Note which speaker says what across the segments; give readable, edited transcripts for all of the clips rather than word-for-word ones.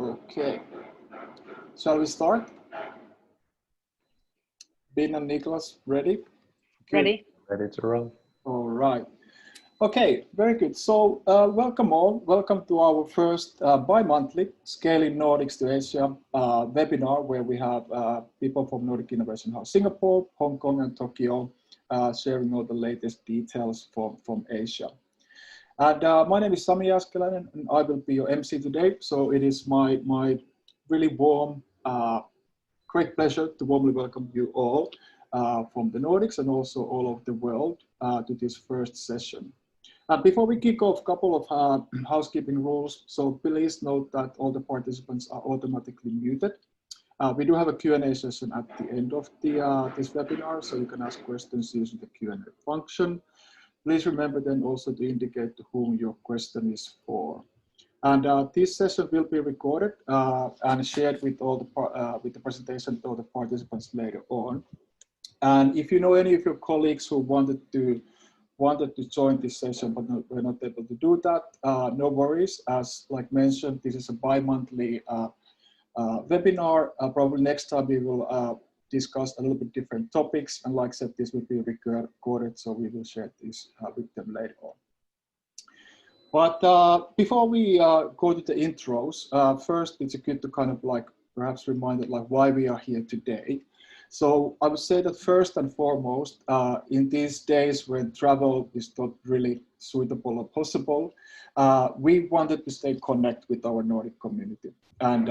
Speaker 1: Okay, shall we start? Binh and Niklas, ready? Good.
Speaker 2: Ready.
Speaker 3: Ready to roll.
Speaker 1: All right. Okay, very good. So welcome all. Welcome to our first bi-monthly Scaling Nordics to Asia webinar, where we have people from Nordic Innovation House Singapore, Hong Kong, and Tokyo sharing all the latest details from Asia. And my name is Sami, Jaaskelainen, and I will be your MC today. So it is my really warm, great pleasure to warmly welcome you all from the Nordics and also all over the world to this first session. Before we kick off, a couple of housekeeping rules. So please note that all the participants are automatically muted. We do have a Q&A session at the end of this webinar, so you can ask questions using the Q&A function. Please remember then also to indicate to whom your question is for. And this session will be recorded and shared with all the presentation to all the participants later on. And if you know any of your colleagues who wanted to join this session but were not able to do that, no worries. As like mentioned, this is a bi-monthly webinar. Probably next time we will discuss a little bit different topics, and like I said, this will be recorded, so we will share this with them later on. But before we go to the intros, first it's good to kind of like perhaps remind it like why we are here today. So I would say that first and foremost, in these days when travel is not really suitable or possible, we wanted to stay connected with our Nordic community and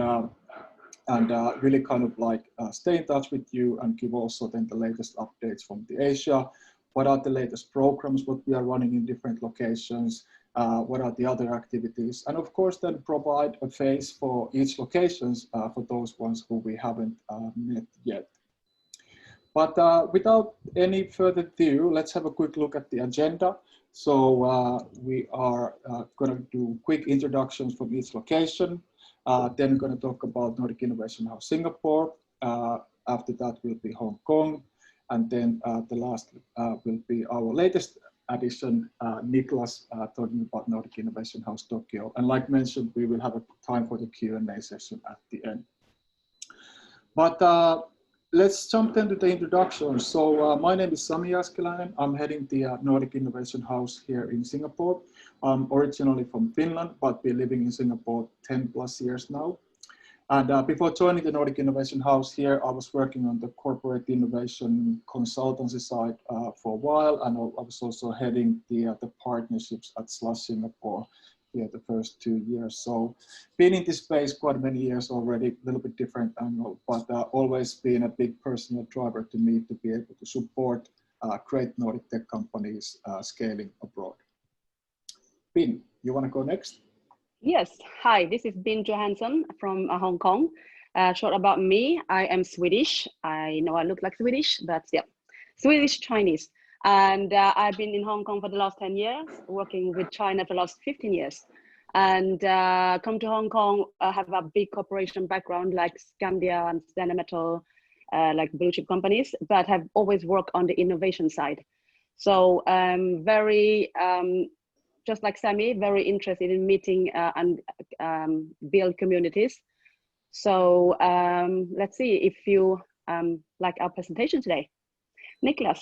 Speaker 1: really kind of like stay in touch with you and give also then the latest updates from the Asia. What are the latest programs, what we are running in different locations, what are the other activities, and of course then provide a face for each locations for those ones who we haven't met yet. But without any further ado, let's have a quick look at the agenda. So we are going to do quick introductions from each location. Then we're going to talk about Nordic Innovation House Singapore. After that will be Hong Kong. And then the last will be our latest addition, Niklas, talking about Nordic Innovation House Tokyo. And like mentioned, we will have a time for the Q&A session at the end. But let's jump into the introduction. So my name is Sami Jaaskelainen. I'm heading the Nordic Innovation House here in Singapore. I'm originally from Finland, but been living in Singapore 10+ years now. And before joining the Nordic Innovation House here, I was working on the corporate innovation consultancy side for a while, and I was also heading the partnerships at SLUS Singapore here the first 2 years. So been in this space quite many years already, a little bit different angle, but always been a big personal driver to me to be able to support great Nordic tech companies scaling abroad. Binh, you want to go next?
Speaker 2: Yes. Hi, this is Binh Johansson from Hong Kong. Short about me, I am Swedish. I know I look like Swedish, but yeah, Swedish Chinese. And I've been in Hong Kong for the last 10 years, working with China for the last 15 years. And come to Hong Kong, I have a big corporation background like Scandia and Standard Metal, like blue chip companies, but have always worked on the innovation side. So very, just like Sami, very interested in meeting and build communities. So let's see if you like our presentation today. Niklas.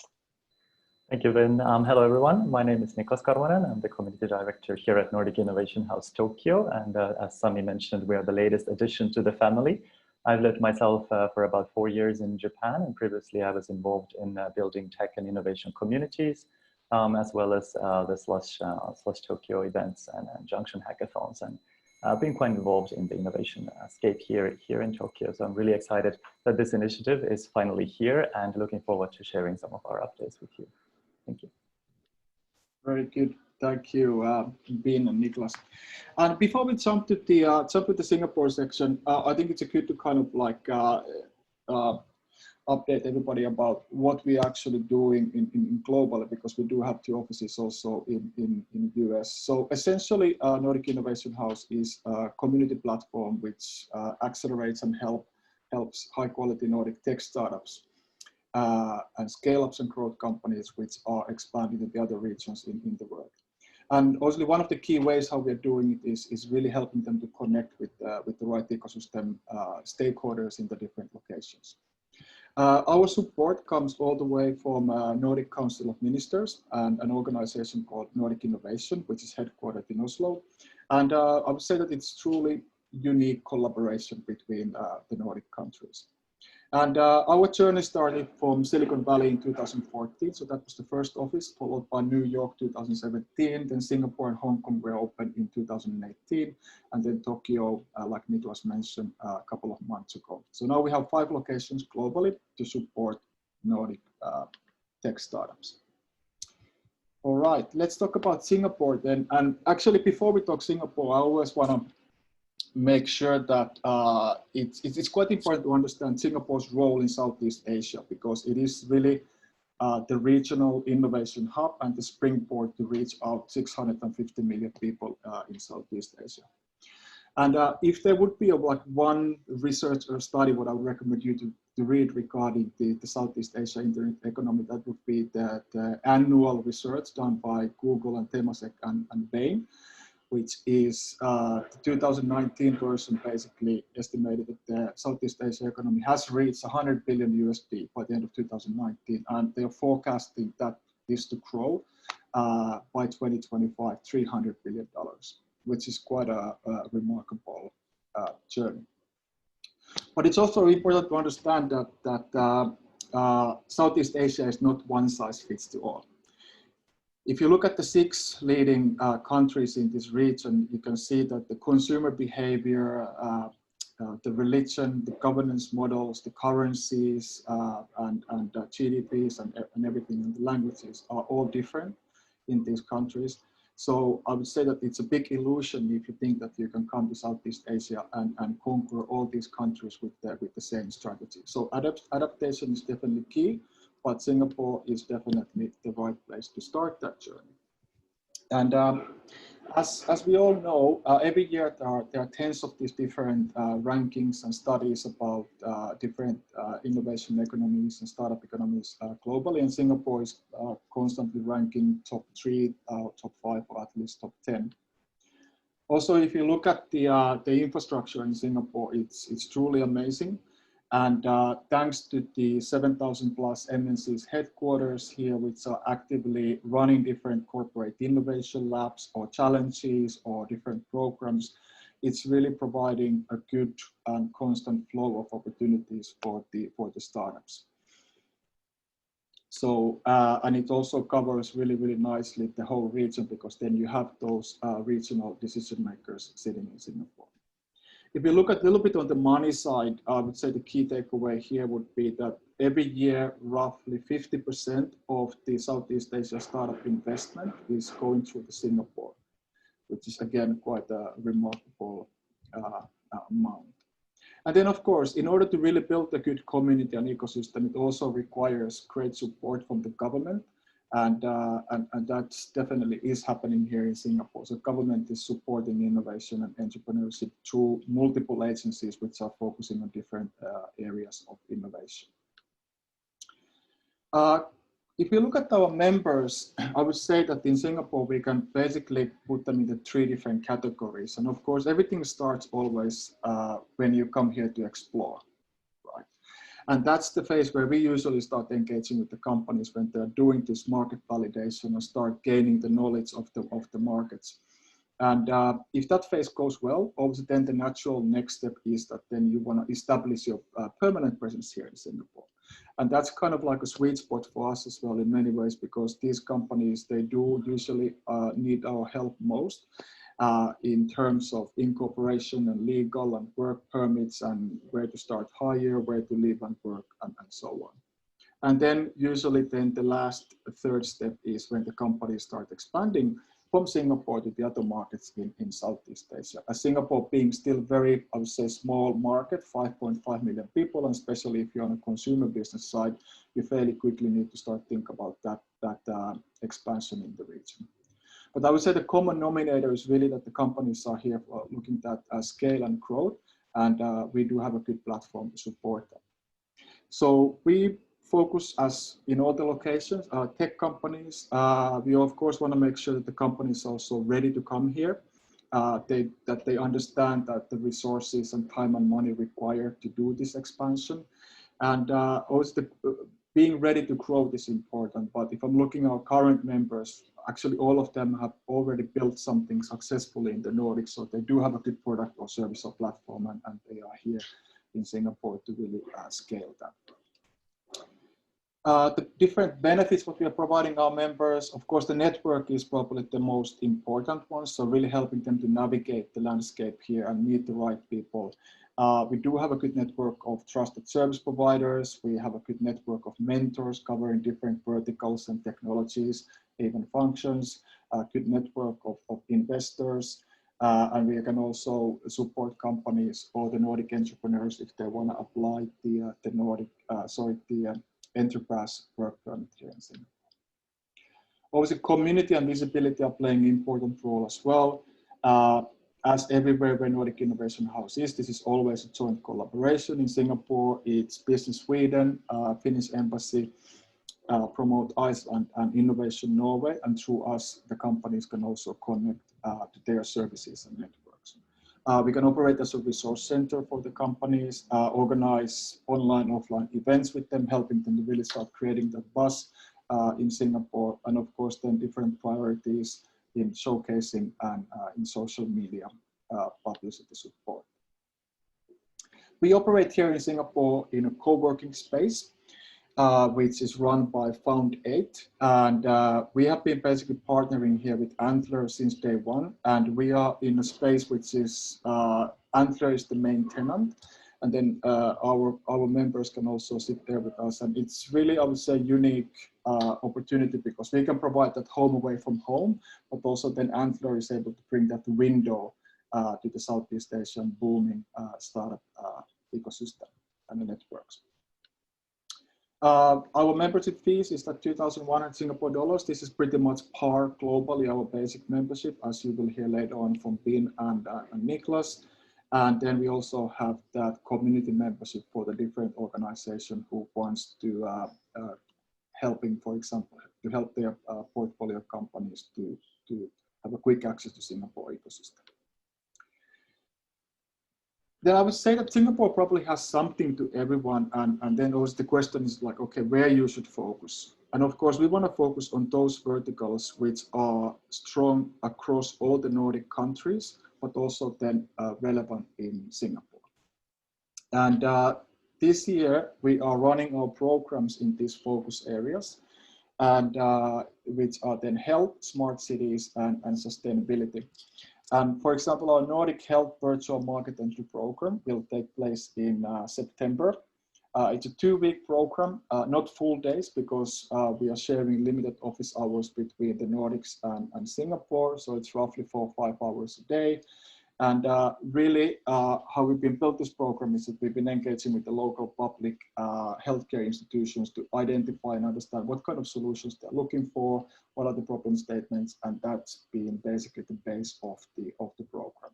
Speaker 3: Thank you, Binh. Hello, everyone. My name is Niklas Carwanan. I'm the Community Director here at Nordic Innovation House Tokyo. And as Sami mentioned, we are the latest addition to the family. I've lived myself for about 4 years in Japan, and previously I was involved in building tech and innovation communities, as well as the SLUS Tokyo events and Junction hackathons. And I've been quite involved in the innovation scape here in Tokyo. So I'm really excited that this initiative is finally here and looking forward to sharing some of our updates with you. Thank you.
Speaker 1: Very good. Thank you, Binh and Niklas. And before we jump to the Singapore section, I think it's good to kind of like update everybody about what we're actually doing in globally, because we do have 2 offices also in US. So essentially, Nordic Innovation House is a community platform which accelerates and helps high-quality Nordic tech startups and scale-ups and growth companies which are expanding to the other regions in the world. And also one of the key ways how we're doing it is really helping them to connect with the right ecosystem stakeholders in the different locations. Our support comes all the way from Nordic Council of Ministers and an organization called Nordic Innovation, which is headquartered in Oslo. And I would say that it's truly unique collaboration between the Nordic countries. And our journey started from Silicon Valley in 2014, so that was the first office, followed by New York 2017, then Singapore and Hong Kong were opened in 2018, and then Tokyo, like Niklas mentioned, a couple of months ago. So now we have 5 locations globally to support Nordic tech startups. All right, let's talk about Singapore then. And actually, before we talk Singapore, I always want to make sure that it's quite important to understand Singapore's role in Southeast Asia, because it is really the regional innovation hub and the springboard to reach out 650 million people in Southeast Asia. And if there would be like one research or study, what I would recommend you to read regarding the Southeast Asia internet economy, that would be the annual research done by Google and Temasek and Binh, which is the 2019 version, basically estimated that the Southeast Asia economy has reached 100 billion USD by the end of 2019, and they're forecasting that this to grow by 2025, $300 billion, which is quite a remarkable journey. But it's also important to understand that Southeast Asia is not one size fits all. If you look at the 6 leading countries in this region, you can see that the consumer behavior, the religion, the governance models, the currencies, and GDPs and everything, and the languages are all different in these countries. So I would say that it's a big illusion if you think that you can come to Southeast Asia and conquer all these countries with the same strategy. So adaptation is definitely key, but Singapore is definitely the right place to start that journey. And as we all know, every year there are tens of these different rankings and studies about different innovation economies and startup economies globally, and Singapore is constantly ranking top 3, top 5, or at least top 10. Also, if you look at the infrastructure in Singapore, it's truly amazing. And thanks to the 7,000 plus MNCs headquarters here, which are actively running different corporate innovation labs or challenges or different programs, it's really providing a good and constant flow of opportunities for the startups. So, and it also covers really, really nicely the whole region, because then you have those regional decision makers sitting in Singapore. If you look at a little bit on the money side, I would say the key takeaway here would be that every year, roughly 50% of the Southeast Asia startup investment is going through the Singapore, which is again quite a remarkable amount. And then, of course, in order to really build a good community and ecosystem, it also requires great support from the government. And that definitely is happening here in Singapore. So government is supporting innovation and entrepreneurship through multiple agencies which are focusing on different areas of innovation. If you look at our members, I would say that in Singapore, we can basically put them into 3 different categories. And of course, everything starts always when you come here to explore. And that's the phase where we usually start engaging with the companies when they're doing this market validation and start gaining the knowledge of the markets. And if that phase goes well, obviously then the natural next step is that then you want to establish your permanent presence here in Singapore. And that's kind of like a sweet spot for us as well in many ways, because these companies, they do usually need our help most. In terms of incorporation and legal and work permits and where to start hire, where to live and work, and so on. And then usually then the last 3rd step is when the companies start expanding from Singapore to the other markets in Southeast Asia. Singapore being still very, I would say, small market, 5.5 million people, and especially if you're on a consumer business side, you fairly quickly need to start think about that expansion in the region. But I would say the common denominator is really that the companies are here for looking at scale and growth, and we do have a good platform to support that. So we focus, as in all the locations, are tech companies. We of course want to make sure that the company is also ready to come here, that they understand that the resources and time and money required to do this expansion. And also being ready to grow is important. But if I'm looking at our current members, actually all of them have already built something successfully in the Nordics. So they do have a good product or service or platform, and they are here in Singapore to really scale that. The different benefits what we are providing our members, of course, the network is probably the most important one. So really helping them to navigate the landscape here and meet the right people. We do have a good network of trusted service providers. We have a good network of mentors covering different verticals and technologies, even functions, a good network of investors. And we can also support companies or the Nordic entrepreneurs if they want to apply the enterprise work permit here in Singapore. Obviously, community and visibility are playing an important role as well. As everywhere where Nordic Innovation House is, this is always a joint collaboration. In Singapore, it's Business Sweden, Finnish Embassy, Promote Iceland, and Innovation Norway. And through us, the companies can also connect to their services and networks. We can operate as a resource center for the companies, organize online, offline events with them, helping them to really start creating that buzz in Singapore, and of course then different priorities in showcasing and in social media publicity support. We operate here in Singapore in a co-working space, which is run by Found8, and we have been basically partnering here with Antler since day one, and we are in a space which is, Antler is the main tenant, and then our members can also sit there with us, and it's really, I would say, unique opportunity because we can provide that home away from home, but also then Antler is able to bring that window to the Southeast Asian booming startup ecosystem and the networks. Our membership fees is at 2,100 Singapore dollars. This is pretty much par globally, our basic membership, as you will hear later on from Binh and Niklas. And then we also have that community membership for the different organization who wants to helping, for example, to help their portfolio companies to have a quick access to Singapore ecosystem. Then I would say that Singapore probably has something to everyone, and then also the question is like, okay, where you should focus. And of course, we want to focus on those verticals which are strong across all the Nordic countries, but also then relevant in Singapore. And this year, we are running our programs in these focus areas, and which are then health, smart cities, and sustainability. And for example, our Nordic Health Virtual Market Entry Program will take place in September. It's a 2-week program, not full days, because we are sharing limited office hours between the Nordics and Singapore. So it's roughly 4 or 5 hours a day. And really, how we've been built this program is that we've been engaging with the local public healthcare institutions to identify and understand what kind of solutions they're looking for, what are the problem statements, and that's been basically the base of the program.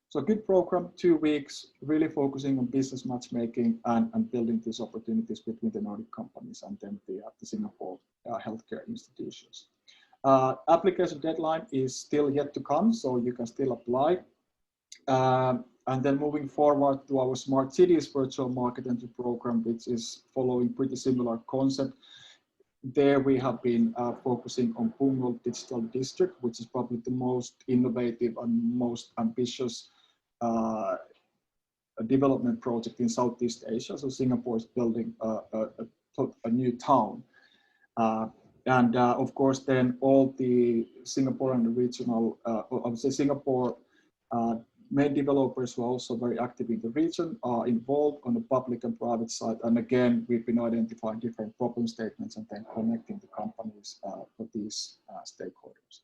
Speaker 1: So a good program, 2 weeks, really focusing on business matchmaking and building these opportunities between the Nordic companies and then the Singapore healthcare institutions. Application deadline is still yet to come, so you can still apply. And then moving forward to our Smart Cities Virtual Market Entry Program, which is following pretty similar concept. There we have been focusing on Punggol Digital District, which is probably the most innovative and most ambitious development project in Southeast Asia. So Singapore is building a new town. And of course, then all the Singapore and the regional, I would say Singapore main developers who are also very active in the region are involved on the public and private side. And again, we've been identifying different problem statements and then connecting the companies for these stakeholders.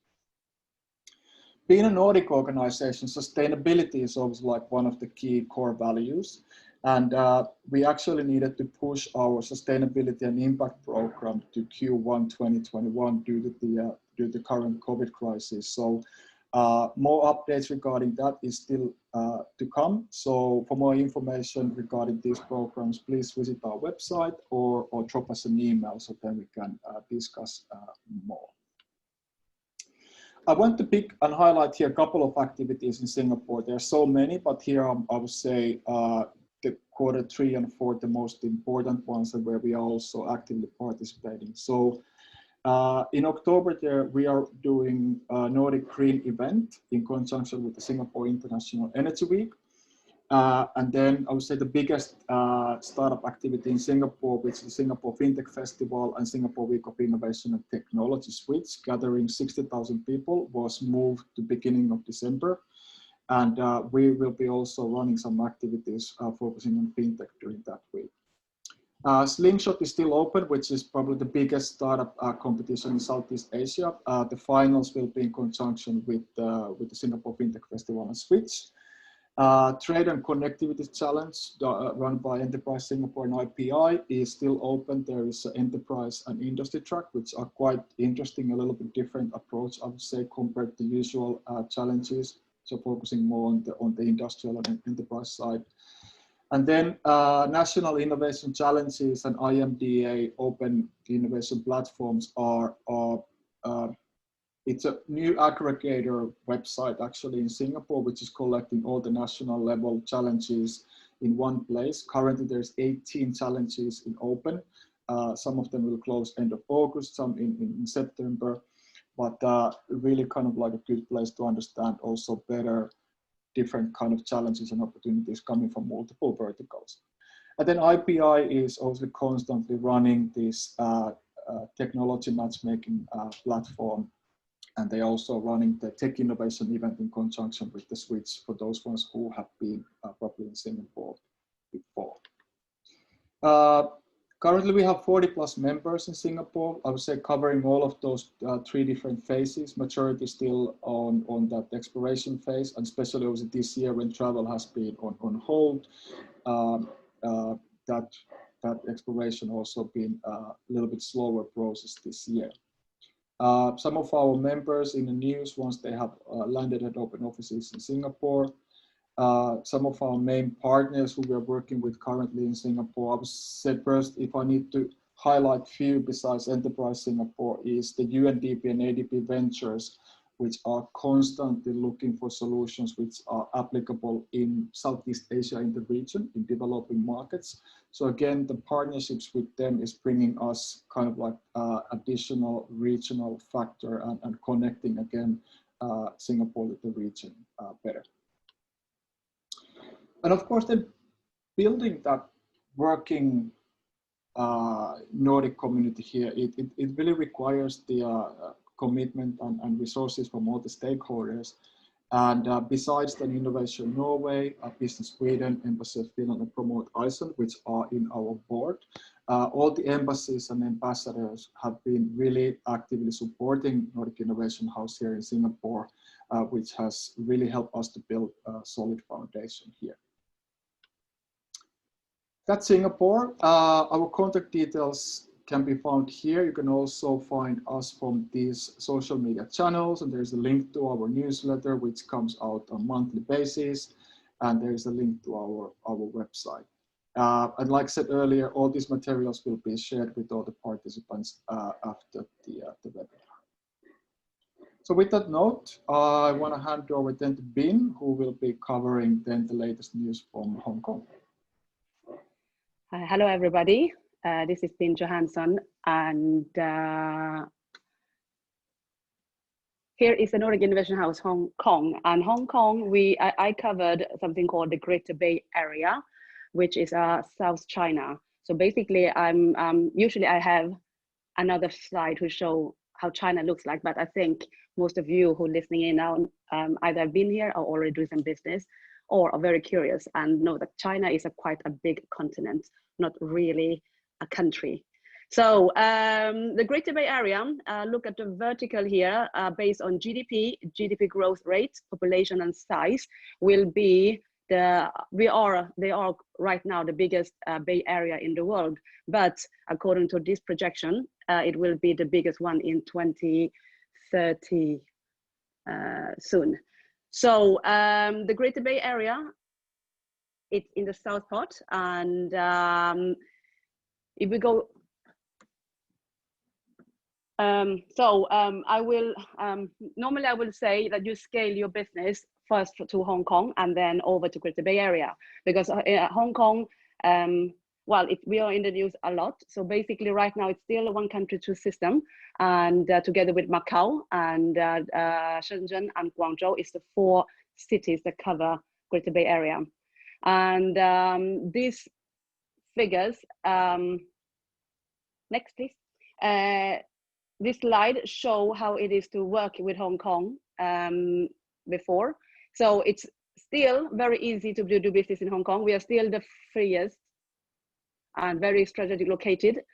Speaker 1: Being a Nordic organization, sustainability is always like one of the key core values. And we actually needed to push our sustainability and impact program to Q1 2021 due to the current COVID crisis. So More updates regarding that is still to come. So for more information regarding these programs, please visit our website or drop us an email so then we can discuss more. I want to pick and highlight here a couple of activities in Singapore. There are so many, but here I would say the Q3 and Q4, the most important ones, and where we are also actively participating. So in October, we are doing a Nordic Green event in conjunction with the Singapore International Energy Week. And then I would say the biggest startup activity in Singapore, which is the Singapore Fintech Festival and Singapore Week of Innovation and Technology Switch, gathering 60,000 people, was moved to beginning of December. And we will be also running some activities focusing on Fintech during that week. Slingshot is still open, which is probably the biggest startup competition in Southeast Asia. The finals will be in conjunction with the Singapore Fintech Festival and Switch. Trade and Connectivity Challenge run by Enterprise Singapore and IPI is still open. There is an enterprise and industry track, which are quite interesting, a little bit different approach, I would say, compared to usual challenges. So focusing more on the industrial and enterprise side. And then National Innovation Challenges and IMDA Open Innovation Platforms it's a new aggregator website actually in Singapore, which is collecting all the national level challenges in one place. Currently there's 18 challenges in open. Some of them will close end of August, some in September, but really kind of like a good place to understand also better different kind of challenges and opportunities coming from multiple verticals. And then IPI is also constantly running this technology matchmaking platform, and they're also running the tech innovation event in conjunction with the Switch for those ones who have been probably in Singapore before. Currently we have 40+ members in Singapore. I would say covering all of those 3 different phases. Majority still on that exploration phase, and especially also this year when travel has been on hold, that exploration also been a little bit slower process this year. Some of our members in the news, once they have landed at open offices in Singapore. Some of our main partners who we are working with currently in Singapore, I would say first, if I need to highlight few besides Enterprise Singapore, is the UNDP and ADP Ventures, which are constantly looking for solutions which are applicable in Southeast Asia in the region, in developing markets. So again, the partnerships with them is bringing us kind of like additional regional factor and connecting again Singapore with the region better. And of course, then building that working Nordic community here, it really requires the commitment and resources from all the stakeholders. And besides the Innovation Norway, Business Sweden, Embassy of Finland, and Promote Iceland, which are in our board, all the embassies and ambassadors have been really actively supporting Nordic Innovation House here in Singapore, which has really helped us to build a solid foundation here. That's Singapore. Our contact details can be found here. You can also find us from these social media channels, and there's a link to our newsletter, which comes out on a monthly basis, and there's a link to our website. And like I said earlier, all these materials will be shared with all the participants after the webinar. So with that note, I want to hand over then to Binh, who will be covering then the latest news from Hong Kong.
Speaker 2: Hello, everybody. This is Binh Johansson, and here is the Nordic Innovation House Hong Kong. And Hong Kong, I covered something called the Greater Bay Area, which is South China. So basically, usually I have another slide to show how China looks like, but I think most of you who are listening in now either have been here or already do some business, or are very curious and know that China is quite a big continent, not really a country. So the Greater Bay Area, look at the vertical here, based on GDP growth rate, population and size, will be they are right now the biggest Bay Area in the world. But according to this projection, it will be the biggest one in 2030. soon. So the Greater Bay Area, it's in the south part, and if we go, I will normally I will say that you scale your business first to Hong Kong and then over to Greater Bay Area, because Hong Kong, well, we are in the news a lot. So basically right now it's still a one country, two system, and together with Macau and Shenzhen and Guangzhou is the 4 cities that cover Greater Bay Area. And these figures, next please. This slide show how it is to work with Hong Kong before. So it's still very easy to do business in Hong Kong. We are still the freest and very strategically located,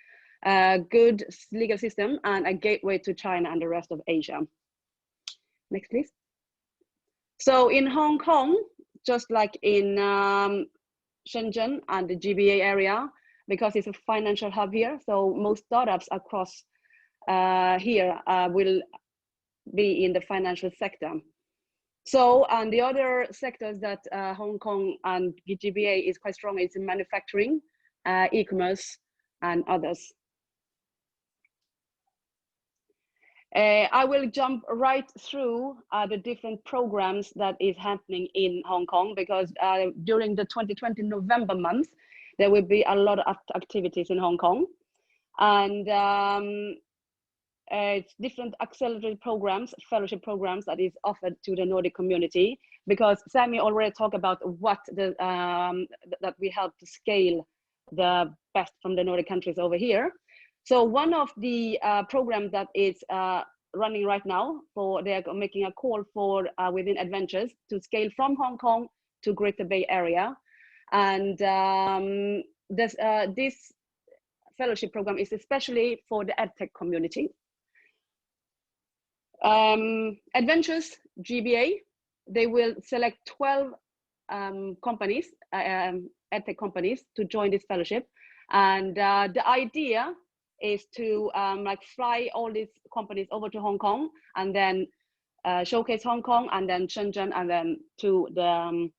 Speaker 2: good legal system, and a gateway to China and the rest of Asia. Next, please. So in Hong Kong, just like in Shenzhen and the GBA area, because it's a financial hub here, so most startups across here will be in the financial sector. So, and the other sectors that Hong Kong and GBA is quite strong is in manufacturing, e-commerce, and others. I will jump right through the different programs that is happening in Hong Kong, because during the 2020 November month, there will be a lot of activities in Hong Kong. And it's different accelerator programs, fellowship programs that is offered to the Nordic community, because Sami already talked about what the that we help to scale the best from the Nordic countries over here. So one of the programs that is running right now, they're making a call for within Adventures to scale from Hong Kong to Greater Bay Area. And this fellowship program is especially for the EdTech community. Adventures GBA, they will select 12 companies, EdTech companies, to join this fellowship. And the idea is to like fly all these companies over to Hong Kong and then showcase Hong Kong and then Shenzhen and then to the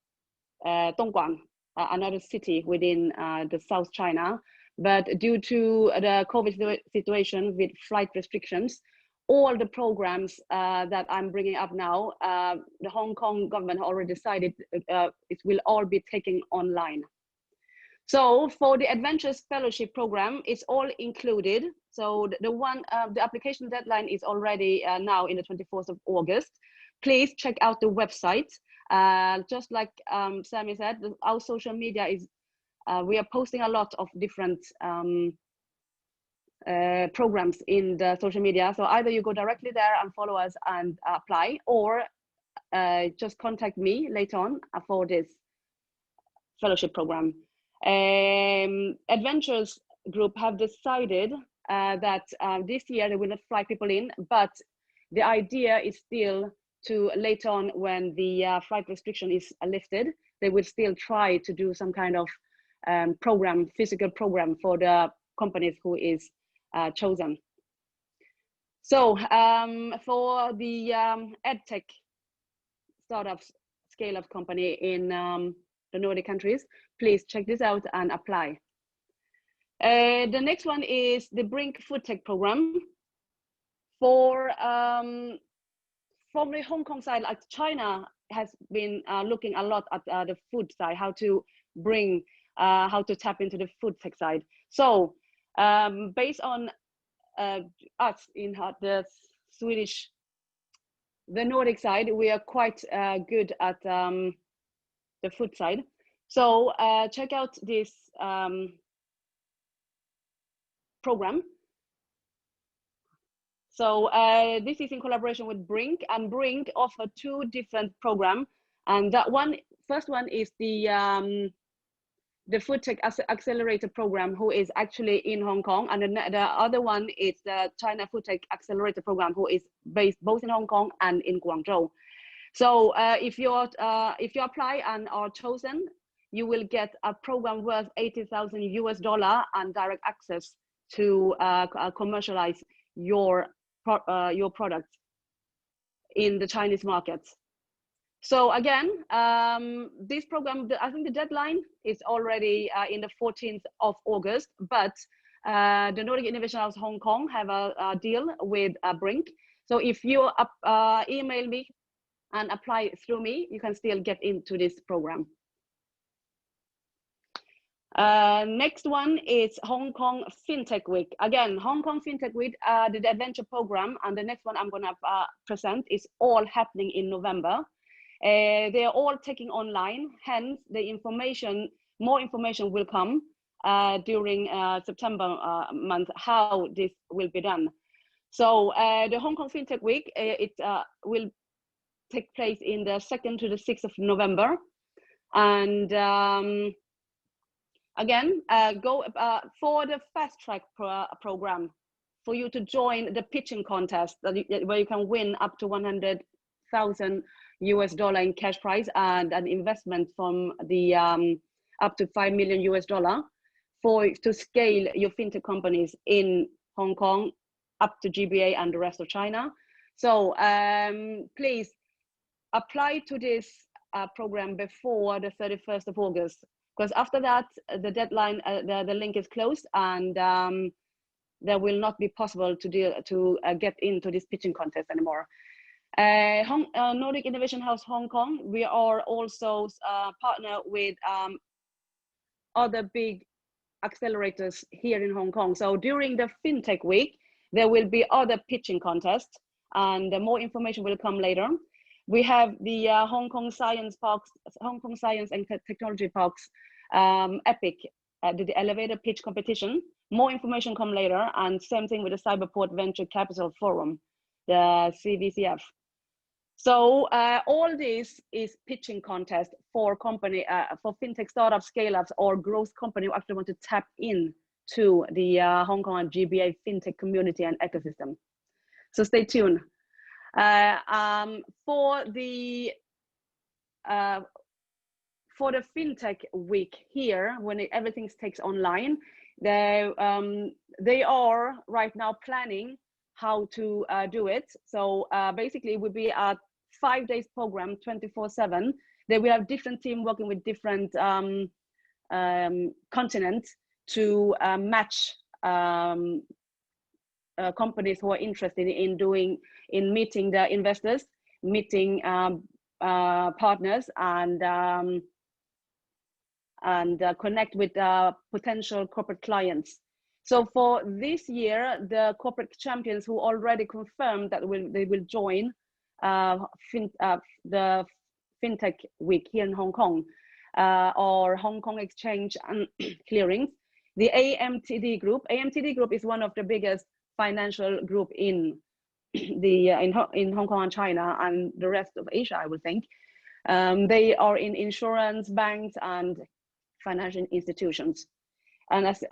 Speaker 2: Dongguan, another city within the South China. But due to the COVID situation with flight restrictions, all the programs that I'm bringing up now, the Hong Kong government already decided it will all be taken online. So for the Adventures Fellowship Program, it's all included. So the application deadline is already now in the 24th of August. Please check out the website. Just like Sami said, our social media is, we are posting a lot of different programs in the social media. So either you go directly there and follow us and apply, or just contact me later on for this fellowship program. Adventures Group have decided that this year they will not fly people in, but the idea is still to later on, when the flight restriction is lifted, they will still try to do some kind of program, physical program for the companies who is chosen. So for the EdTech startups, scale-up company in the Nordic countries, please check this out and apply. The next one is the Brink Food Tech program. For from the Hong Kong side, like China has been looking a lot at the food side, how to bring, how to tap into the food tech side. So based on us in the Swedish, the Nordic side, we are quite good at the food side. So check out this program. So this is in collaboration with Brink, and Brink offer 2 different programs. And that one, first one is the Food Tech Accelerator program, who is actually in Hong Kong, and the other one is the China Food Tech Accelerator program, who is based both in Hong Kong and in Guangzhou. So if you apply and are chosen, you will get a program worth $80,000 US and direct access to commercialize your products in the Chinese market. So again, this program, I think the deadline is already in the 14th of August, but the Nordic Innovation House Hong Kong have a deal with Brink. So if you email me and apply through me, you can still get into this program. Next one is Hong Kong Fintech Week. Again, Hong Kong Fintech Week, the adventure program, and the next one I'm going to present is all happening in November. They are all taking online, hence the information, more information will come during September month, how this will be done. So the Hong Kong Fintech Week, it will take place in the 2nd to the 6th of November. And again, go for the fast track program, for you to join the pitching contest where you can win up to $100,000 in cash prize and an investment from the up to $5 million to scale your fintech companies in Hong Kong up to GBA and the rest of China. So please apply to this program before the 31st of August, because after that the deadline, the link is closed, and there will not be possible to get into this pitching contest anymore. Nordic Innovation House Hong Kong, we are also partner with other big accelerators here in Hong Kong. So during the FinTech Week, there will be other pitching contests, and more information will come later. We have the Hong Kong Science Parks, Hong Kong Science and Technology Parks EPIC, the elevator pitch competition. More information come later, and same thing with the Cyberport Venture Capital Forum, the CVCF. So all this is pitching contest for company, for fintech startups, scale-ups, or growth company who actually want to tap in to the Hong Kong and GBA fintech community and ecosystem. So stay tuned. For the fintech week here, when everything takes online, they are right now planning how to do it. So basically it will be a 5 days program, 24/7. They will have different team working with different continents to match companies who are interested in meeting the investors, meeting partners, and connect with potential corporate clients. So for this year, the corporate champions who already confirmed that they will join the FinTech Week here in Hong Kong, or Hong Kong Exchange and Clearings, the AMTD Group. AMTD Group is one of the biggest financial group in Hong Kong and China and the rest of Asia, I would think. They are in insurance, banks, and financial institutions. And as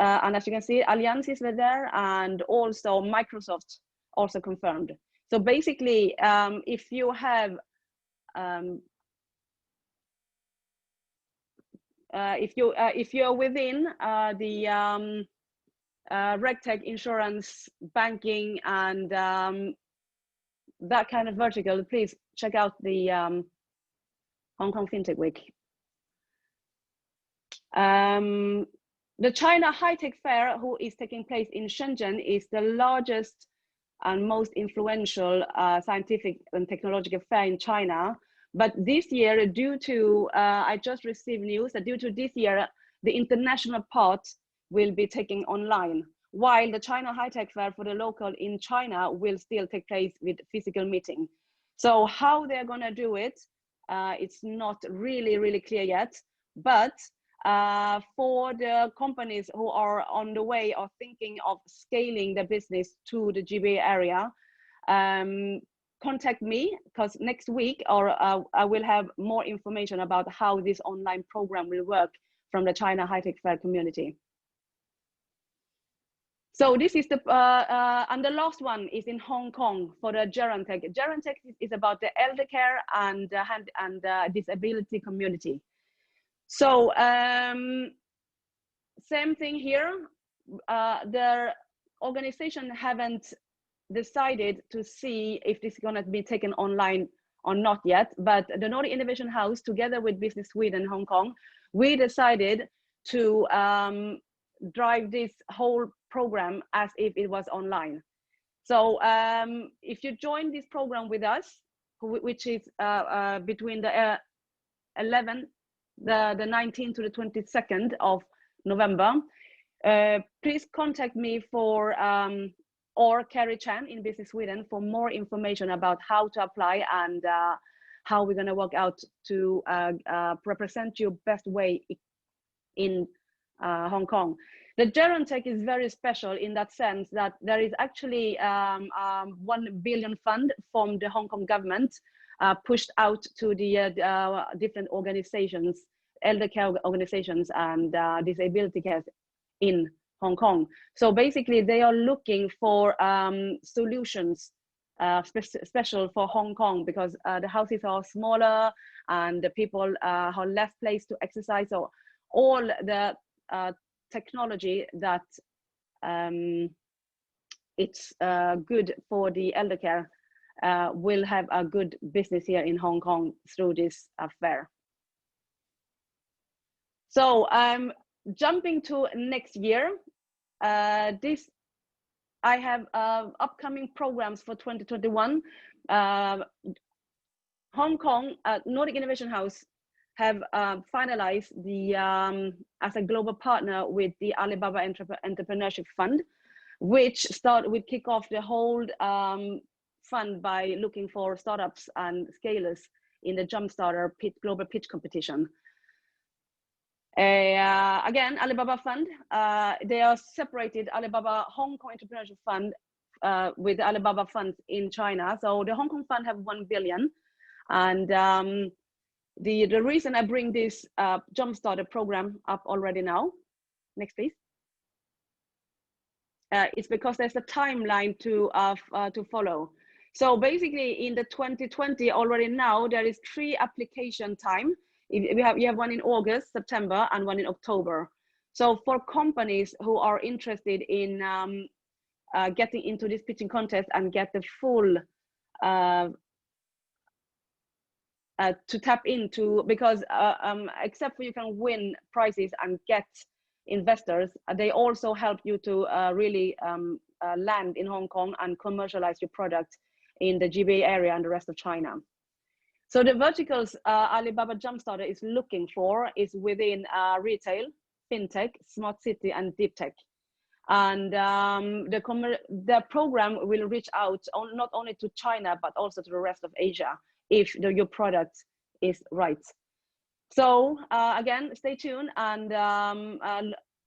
Speaker 2: you can see, Allianz is there, and also Microsoft also confirmed. So basically, if you have if you are within the RegTech, insurance, banking, and that kind of vertical, please check out the Hong Kong FinTech Week. The China High-Tech Fair, who is taking place in Shenzhen, is the largest and most influential scientific and technological fair in China. But this year, due to, I just received news that due to this year, the international part will be taken online, while the China High-Tech Fair for the local in China will still take place with physical meeting. So how they're gonna do it, it's not really clear yet, but for the companies who are on the way or thinking of scaling their business to the GBA area, contact me, because next week I will have more information about how this online program will work from the China High-Tech Fair community. So this is the, and the last one is in Hong Kong for the Gerentech. Gerentech is about the elder care and disability community. So same thing here. The organization haven't decided to see if this is going to be taken online or not yet, but the Nordic Innovation House, together with Business Sweden, Hong Kong, we decided to drive this whole program as if it was online. So if you join this program with us, which is between the 19th to the 22nd of November, please contact me for or Carrie Chan in Business Sweden for more information about how to apply and how we're going to work out to represent you best way in Hong Kong. The Gerentech is very special in that sense that there is actually 1 billion fund from the Hong Kong government pushed out to the different organizations, elder care organizations and disability care in Hong Kong. So basically they are looking for solutions special for Hong Kong because the houses are smaller and the people have less place to exercise. So all the technology that it's good for the elder care will have a good business here in Hong Kong through this affair. So jumping to next year, I have upcoming programs for 2021. Hong Kong Nordic Innovation House have finalized the as a global partner with the Alibaba Entrepreneurship Fund, which will kick off the whole fund by looking for startups and scalers in the Jumpstarter global pitch competition. Again, Alibaba Fund, they are separated Alibaba Hong Kong Entrepreneurship Fund with the Alibaba Fund in China. So the Hong Kong Fund have 1 billion. And the reason I bring this Jumpstarter program up already now, next please, it's because there's a timeline to follow. So basically in the 2020 already now, there is 3 application time. You have one in August, September, and one in October. So for companies who are interested in getting into this pitching contest and get the full to tap into, because except for you can win prizes and get investors, they also help you to really land in Hong Kong and commercialize your product in the GBA area and the rest of China. So the verticals Alibaba Jumpstarter is looking for is within retail, fintech, smart city, and deep tech. And the program will reach out not only to China, but also to the rest of Asia if your product is right. So again, stay tuned and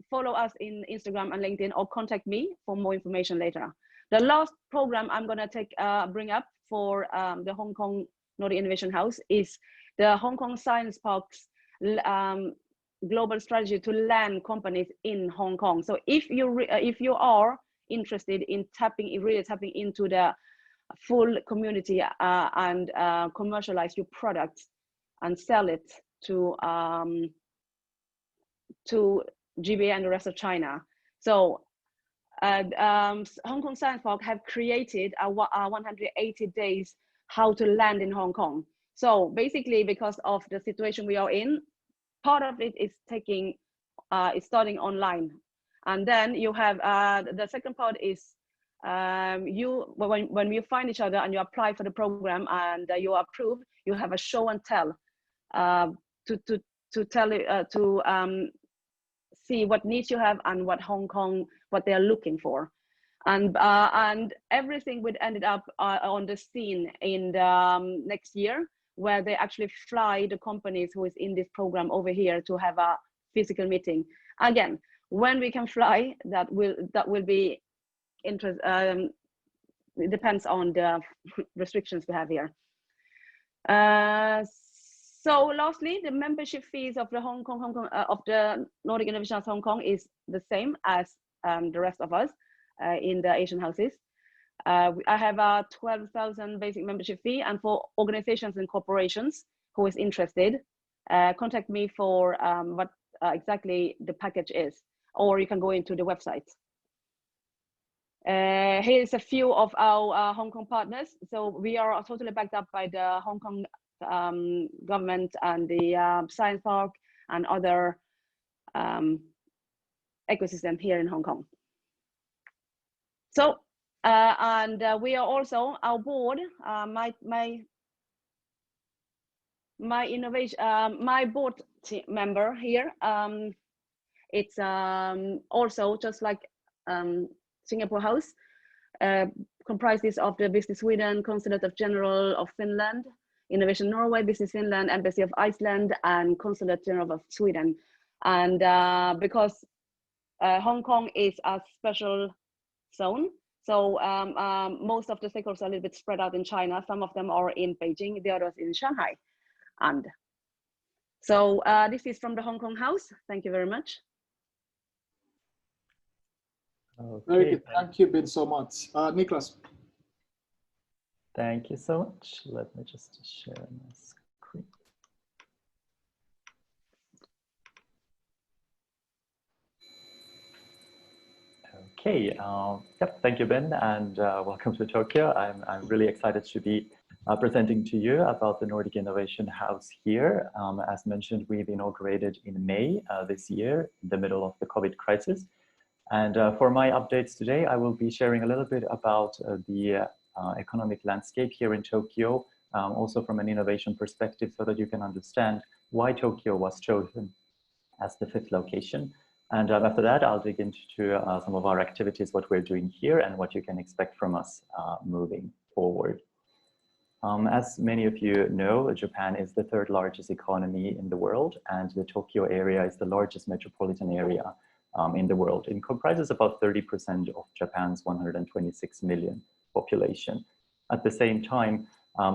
Speaker 2: follow us in Instagram and LinkedIn or contact me for more information later. The last program I'm gonna bring up for the Hong Kong Nordic Innovation House is the Hong Kong Science Park's global strategy to land companies in Hong Kong. So if you are interested in really tapping into the full community and commercialize your product and sell it to GBA and the rest of China. So Hong Kong Science Park have created a 180 days how to land in Hong Kong. So basically, because of the situation we are in, part of it is starting online, and then you have the second part is when you find each other and you apply for the program and you are approved, you have a show and tell to see what needs you have and what Hong Kong what they are looking for. And everything would ended up on the scene in the next year, where they actually fly the companies who is in this program over here to have a physical meeting. Again, when we can fly, that will be interest. It depends on the restrictions we have here. So lastly, the membership fees of the of the Nordic Innovation House Hong Kong is the same as the rest of us. In the Asian houses. I have a 12,000 basic membership fee, and for organizations and corporations who is interested, contact me for what exactly the package is, or you can go into the website. Here's a few of our Hong Kong partners. So we are totally backed up by the Hong Kong government and the Science Park and other ecosystem here in Hong Kong. So, we are also, our board, my board member here, it's also just like Singapore House, comprises of the Business Sweden, Consulate of General of Finland, Innovation Norway, Business Finland, Embassy of Iceland, and Consulate General of Sweden. And because Hong Kong is a special zone, so most of the stakeholders are a little bit spread out in China. Some of them are in Beijing, the others in Shanghai. And so this is from the Hong Kong House. Thank you very much.
Speaker 3: Okay.
Speaker 1: Very good. Thank you, Binh, so much. Niklas.
Speaker 3: Thank you so much. Let me just share my screen. Okay. Yep. Thank you, Binh, and welcome to Tokyo. I'm really excited to be presenting to you about the Nordic Innovation House here. As mentioned, we've inaugurated in May this year, in the middle of the COVID crisis. And for my updates today, I will be sharing a little bit about the economic landscape here in Tokyo, also from an innovation perspective, so that you can understand why Tokyo was chosen as the 5th location. And after that, I'll dig into some of our activities, what we're doing here, and what you can expect from us moving forward. As many of you know, Japan is the 3rd largest economy in the world, and the Tokyo area is the largest metropolitan area in the world. It comprises about 30% of Japan's 126 million population. At the same time,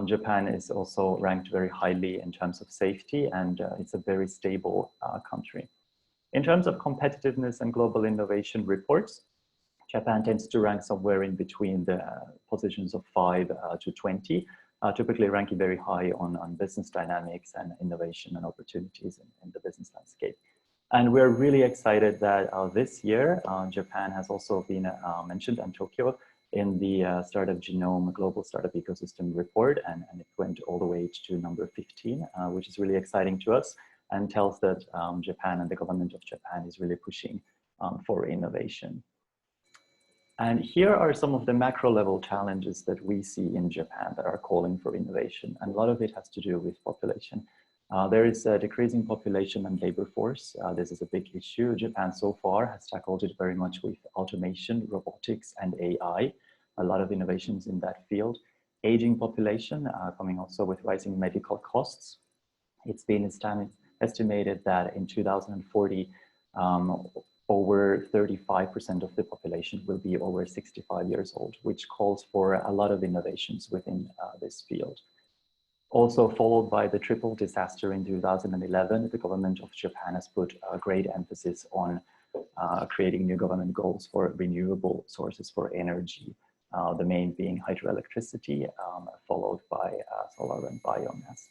Speaker 3: Japan is also ranked very highly in terms of safety, and it's a very stable country. In terms of competitiveness and global innovation reports, Japan tends to rank somewhere in between the positions of 5 to 20, typically ranking very high on business dynamics and innovation and opportunities in the business landscape. And we're really excited that this year, Japan has also been mentioned, and Tokyo, in the Startup Genome Global Startup Ecosystem Report, and it went all the way to number 15, which is really exciting to us and tells that Japan and the government of Japan is really pushing for innovation. And here are some of the macro level challenges that we see in Japan that are calling for innovation. And a lot of it has to do with population. There is a decreasing population and labor force. This is a big issue. Japan so far has tackled it very much with automation, robotics, and AI. A lot of innovations in that field. Aging population, coming also with rising medical costs. It's been estimated that in 2040, over 35% of the population will be over 65 years old, which calls for a lot of innovations within this field. Also followed by the triple disaster in 2011, the government of Japan has put a great emphasis on creating new government goals for renewable sources for energy, the main being hydroelectricity, followed by solar and biomass.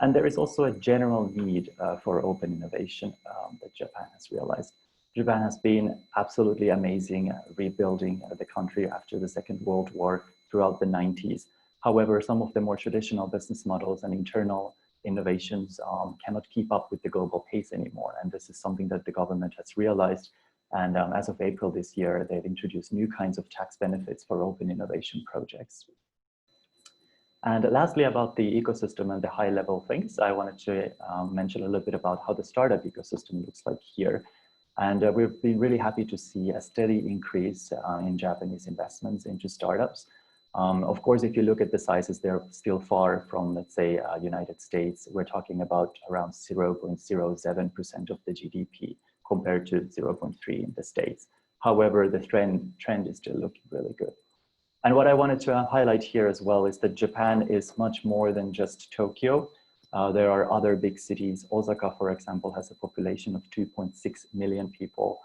Speaker 3: And there is also a general need for open innovation that Japan has realized. Japan has been absolutely amazing rebuilding the country after the Second World War throughout the 90s. However, some of the more traditional business models and internal innovations cannot keep up with the global pace anymore. And this is something that the government has realized. And as of April this year, they've introduced new kinds of tax benefits for open innovation projects. And lastly, about the ecosystem and the high level things, I wanted to mention a little bit about how the startup ecosystem looks like here. And we've been really happy to see a steady increase in Japanese investments into startups. Of course, if you look at the sizes, they're still far from, let's say, United States. We're talking about around 0.07% of the GDP compared to 0.3 in the States. However, the trend is still looking really good. And what I wanted to highlight here as well is that Japan is much more than just Tokyo. There are other big cities. Osaka, for example, has a population of 2.6 million people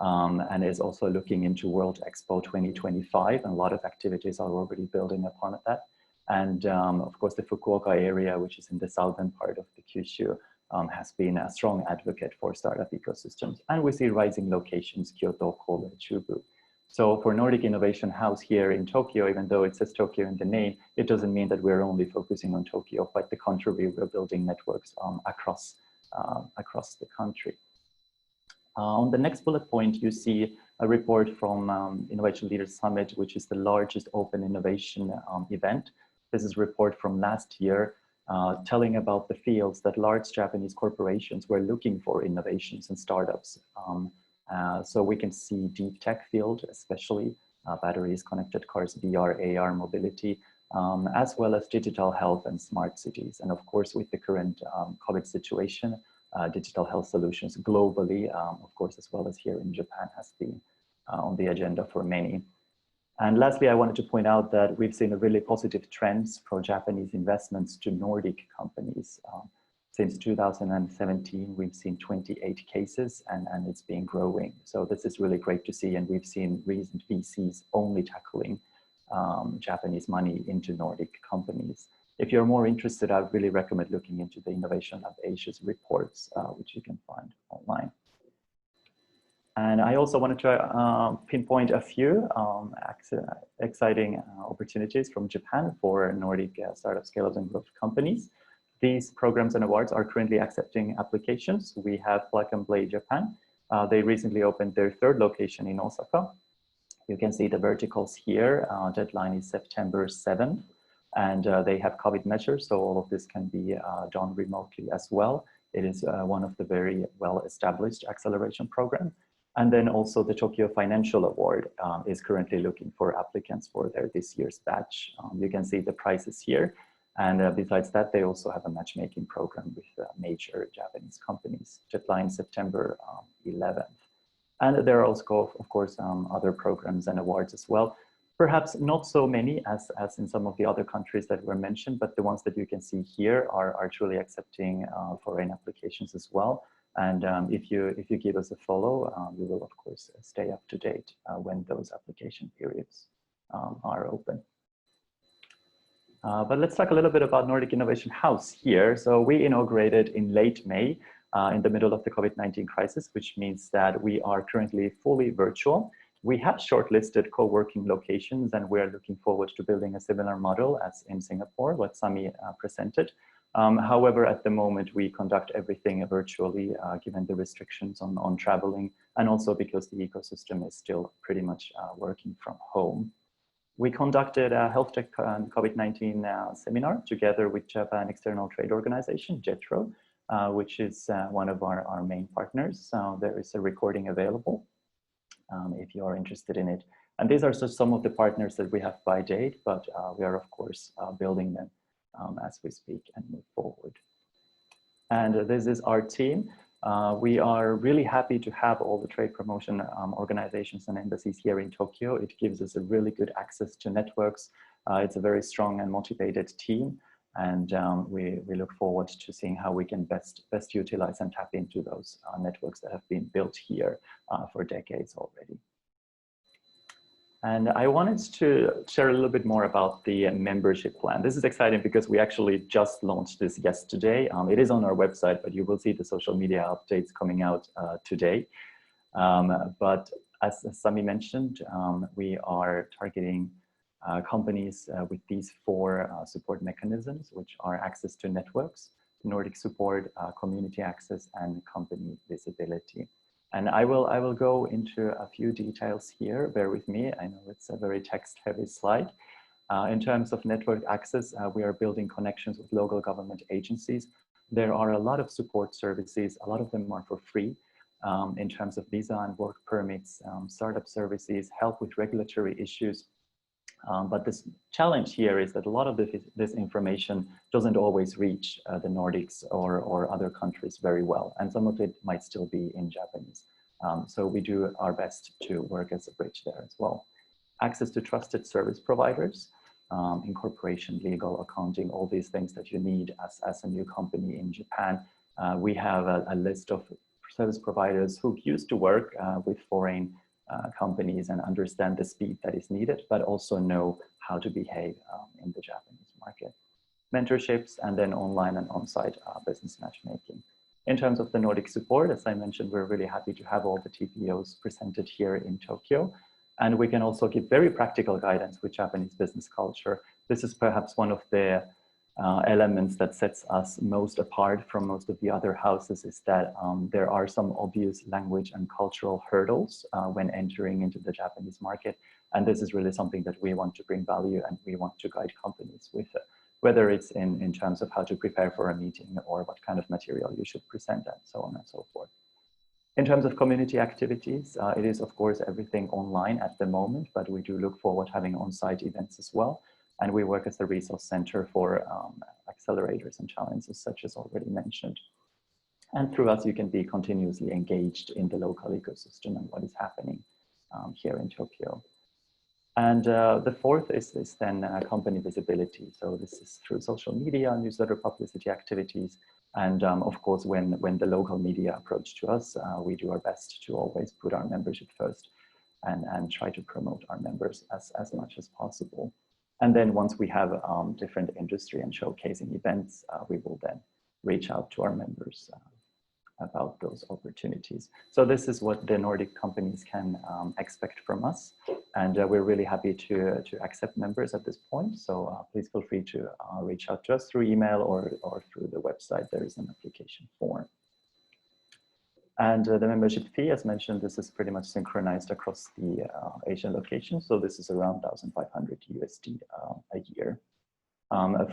Speaker 3: and is also looking into World Expo 2025. And a lot of activities are already building upon that. And of course, the Fukuoka area, which is in the southern part of the Kyushu, has been a strong advocate for startup ecosystems. And we see rising locations, Kyoto, Kobe, Chubu. So for Nordic Innovation House here in Tokyo, even though it says Tokyo in the name, it doesn't mean that we're only focusing on Tokyo. Quite the contrary, we're building networks across the country. On the next bullet point, you see a report from Innovation Leaders Summit, which is the largest open innovation event. This is a report from last year, telling about the fields that large Japanese corporations were looking for innovations and startups. So we can see deep tech field, especially batteries, connected cars, VR, AR, mobility, as well as digital health and smart cities. And of course, with the current COVID situation, digital health solutions globally, of course, as well as here in Japan, has been on the agenda for many. And lastly, I wanted to point out that we've seen a really positive trends for Japanese investments to Nordic companies. Since 2017, we've seen 28 cases and it's been growing. So this is really great to see. And we've seen recent VCs only tackling Japanese money into Nordic companies. If you're more interested, I really recommend looking into the Innovation Lab Asia's reports, which you can find online. And I also wanted to pinpoint a few exciting opportunities from Japan for Nordic startup scale-ups and growth companies. These programs and awards are currently accepting applications. We have Plug and Play Japan. They recently opened their third location in Osaka. You can see the verticals here. Deadline is September 7th. And they have COVID measures, so all of this can be done remotely as well. It is one of the very well-established acceleration program. And then also the Tokyo Financial Award is currently looking for applicants for this year's batch. You can see the prices here. And besides that, they also have a matchmaking program with major Japanese companies. Deadline September 11th. And there are also, of course, other programs and awards as well. Perhaps not so many as in some of the other countries that were mentioned, but the ones that you can see here are truly accepting foreign applications as well. And if you give us a follow, we will, of course, stay up to date when those application periods are open. But let's talk a little bit about Nordic Innovation House here. So we inaugurated in late May in the middle of the COVID-19 crisis, which means that we are currently fully virtual. We have shortlisted co-working locations, and we're looking forward to building a similar model as in Singapore, what Sami presented. However, at the moment, we conduct everything virtually, given the restrictions on traveling, and also because the ecosystem is still pretty much working from home. We conducted a health tech and COVID-19 seminar together with Japan External Trade Organization, JETRO, which is one of our main partners. So there is a recording available if you are interested in it. And these are just some of the partners that we have by date, but we are, of course, building them as we speak and move forward. And this is our team. We are really happy to have all the trade promotion organizations and embassies here in Tokyo. It gives us a really good access to networks. It's a very strong and motivated team. And we look forward to seeing how we can best utilize and tap into those networks that have been built here for decades already. And I wanted to share a little bit more about the membership plan. This is exciting because we actually just launched this yesterday. It is on our website, but you will see the social media updates coming out today. But as Sami mentioned, we are targeting companies with these 4 support mechanisms, which are access to networks, Nordic support, community access, and company visibility. And I will go into a few details here. Bear with me. I know it's a very text-heavy slide. In terms of network access, we are building connections with local government agencies. There are a lot of support services. A lot of them are for free in terms of visa and work permits, startup services, help with regulatory issues. But this challenge here is that a lot of this information doesn't always reach the Nordics or other countries very well. And some of it might still be in Japanese. So we do our best to work as a bridge there as well. Access to trusted service providers, incorporation, legal, accounting, all these things that you need as a new company in Japan. We have a list of service providers who used to work with foreign companies and understand the speed that is needed, but also know how to behave in the Japanese market. Mentorships, and then online and on-site business matchmaking. In terms of the Nordic support, as I mentioned, we're really happy to have all the TPOs presented here in Tokyo. And we can also give very practical guidance with Japanese business culture. This is perhaps one of the elements that sets us most apart from most of the other houses, is that there are some obvious language and cultural hurdles when entering into the Japanese market. And this is really something that we want to bring value and we want to guide companies with, whether it's in terms of how to prepare for a meeting or what kind of material you should present and so on and so forth. In terms of community activities, it is of course everything online at the moment, but we do look forward to having on-site events as well. And we work as a resource center for accelerators and challenges such as already mentioned. And through us, you can be continuously engaged in the local ecosystem and what is happening here in Tokyo. And the fourth is then company visibility. So this is through social media, newsletter publicity activities. And of course, when the local media approach to us, we do our best to always put our membership first and try to promote our members as much as possible. And then once we have different industry and showcasing events, we will then reach out to our members about those opportunities. So this is what the Nordic companies can expect from us. And we're really happy to accept members at this point. So please feel free to reach out to us through email or through the website. There is an application form. And the membership fee, as mentioned, this is pretty much synchronized across the Asian locations. So this is around 1,500 USD a year.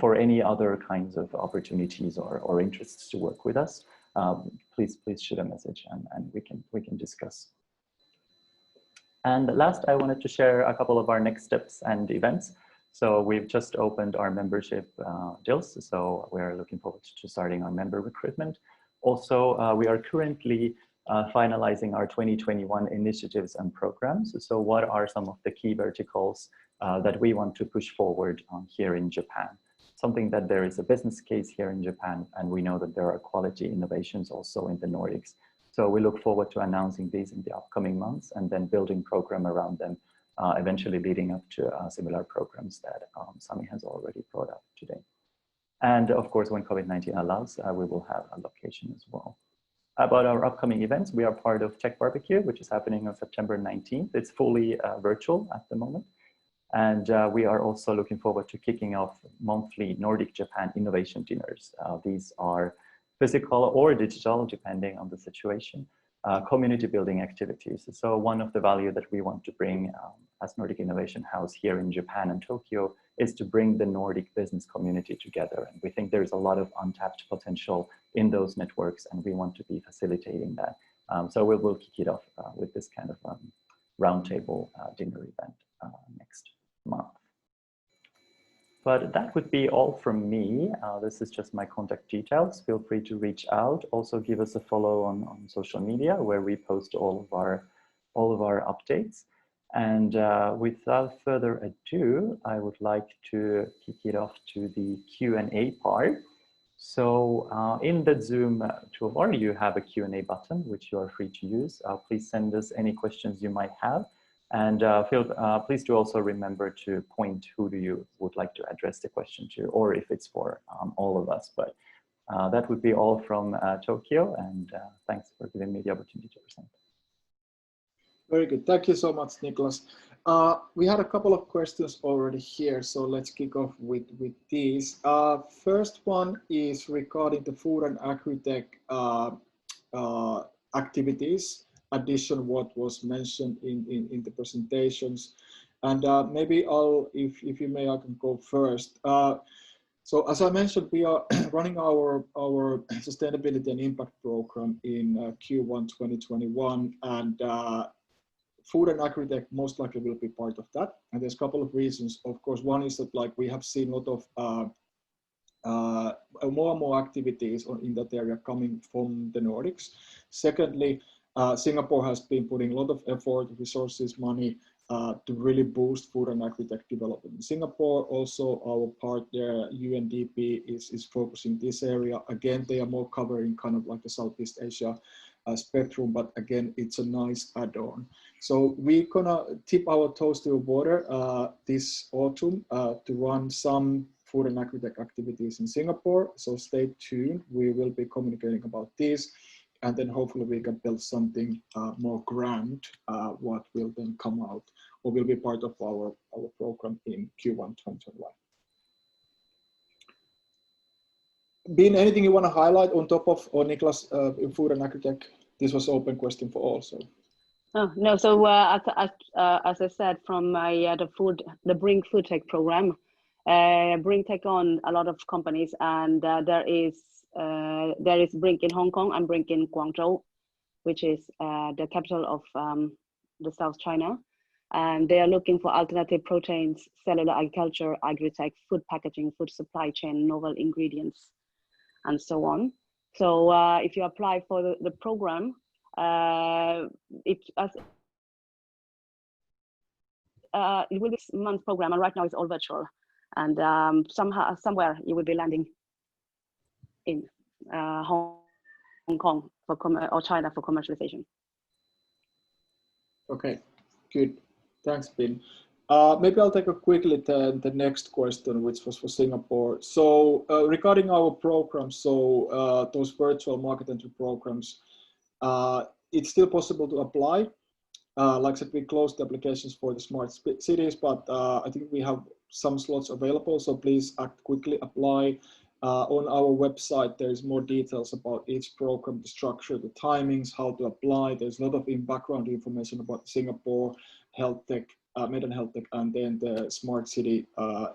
Speaker 3: For any other kinds of opportunities or interests to work with us, please shoot a message and we can discuss. And last, I wanted to share a couple of our next steps and events. So we've just opened our membership deals. So we're looking forward to starting our member recruitment. Also, we are currently finalizing our 2021 initiatives and programs. So what are some of the key verticals that we want to push forward here in Japan? Something that there is a business case here in Japan, and we know that there are quality innovations also in the Nordics. So we look forward to announcing these in the upcoming months and then building program around them, eventually leading up to similar programs that Sami has already brought up today. And of course, when COVID-19 allows, we will have a location as well. About our upcoming events, we are part of Tech Barbecue, which is happening on September 19th. It's fully virtual at the moment. And we are also looking forward to kicking off monthly Nordic Japan innovation dinners. These are physical or digital, depending on the situation, community building activities. So one of the value that we want to bring as Nordic Innovation House here in Japan and Tokyo is to bring the Nordic business community together. And we think there's a lot of untapped potential in those networks, and we want to be facilitating that. So we'll kick it off with this kind of roundtable dinner event next month. But that would be all from me. This is just my contact details. Feel free to reach out. Also give us a follow on social media where we post all of our updates. And without further ado, I would like to kick it off to the Q&A part. So in the Zoom toolbar, you have a Q&A button, which you are free to use. Please send us any questions you might have. And please do also remember to point who do you would like to address the question to, or if it's for all of us. But that would be all from Tokyo, and thanks for giving me the opportunity to present.
Speaker 1: Very good. Thank you so much, Niklas. We had a couple of questions already here, so let's kick off with these. First one is regarding the food and agri-tech activities. Addition what was mentioned in the presentations, and maybe if you may, I can go first. So as I mentioned, we are running our sustainability and impact program in Q1 2021, and food and agri-tech most likely will be part of that. And there's a couple of reasons. Of course, one is that we have seen a lot of more and more activities in that area coming from the Nordics. Secondly, Singapore has been putting a lot of effort, resources, money to really boost food and agri-tech development in Singapore. Also, our partner UNDP is focusing this area. Again, they are more covering kind of like the Southeast Asia spectrum, but again, it's a nice add-on. So we're gonna tip our toes to the water this autumn to run some food and agri-tech activities in Singapore. So stay tuned. We will be communicating about this. and then hopefully we can build something more grand, what will then come out or will be part of our program in Q1 2021. Binh, anything you want to highlight on top of, or Niklas, in food and agri-tech? This was open question for all. So.
Speaker 2: Oh, no, so as I said, from my the Bring Food Tech program, Bring take on a lot of companies, and there is Bring in Hong Kong and Bring in Guangzhou, which is the capital of the South China, and they are looking for alternative proteins, cellular agriculture, agri-tech, food packaging, food supply chain, novel ingredients, and so on. So if you apply for the program, it will be a month program, and right now it's all virtual, and somewhere you will be landing in Hong Kong or China for commercialization.
Speaker 1: Okay, good. Thanks, Binh. Maybe I'll take a quick look at the next question, which was for Singapore. So regarding our programs, so those virtual market entry programs, it's still possible to apply. Like I said, we closed the applications for the smart cities, but I think we have some slots available, so please act quickly, apply. On our website, there's more details about each program, the structure, the timings, how to apply. There's a lot of background information about Singapore, health tech, med and health tech, and then the smart city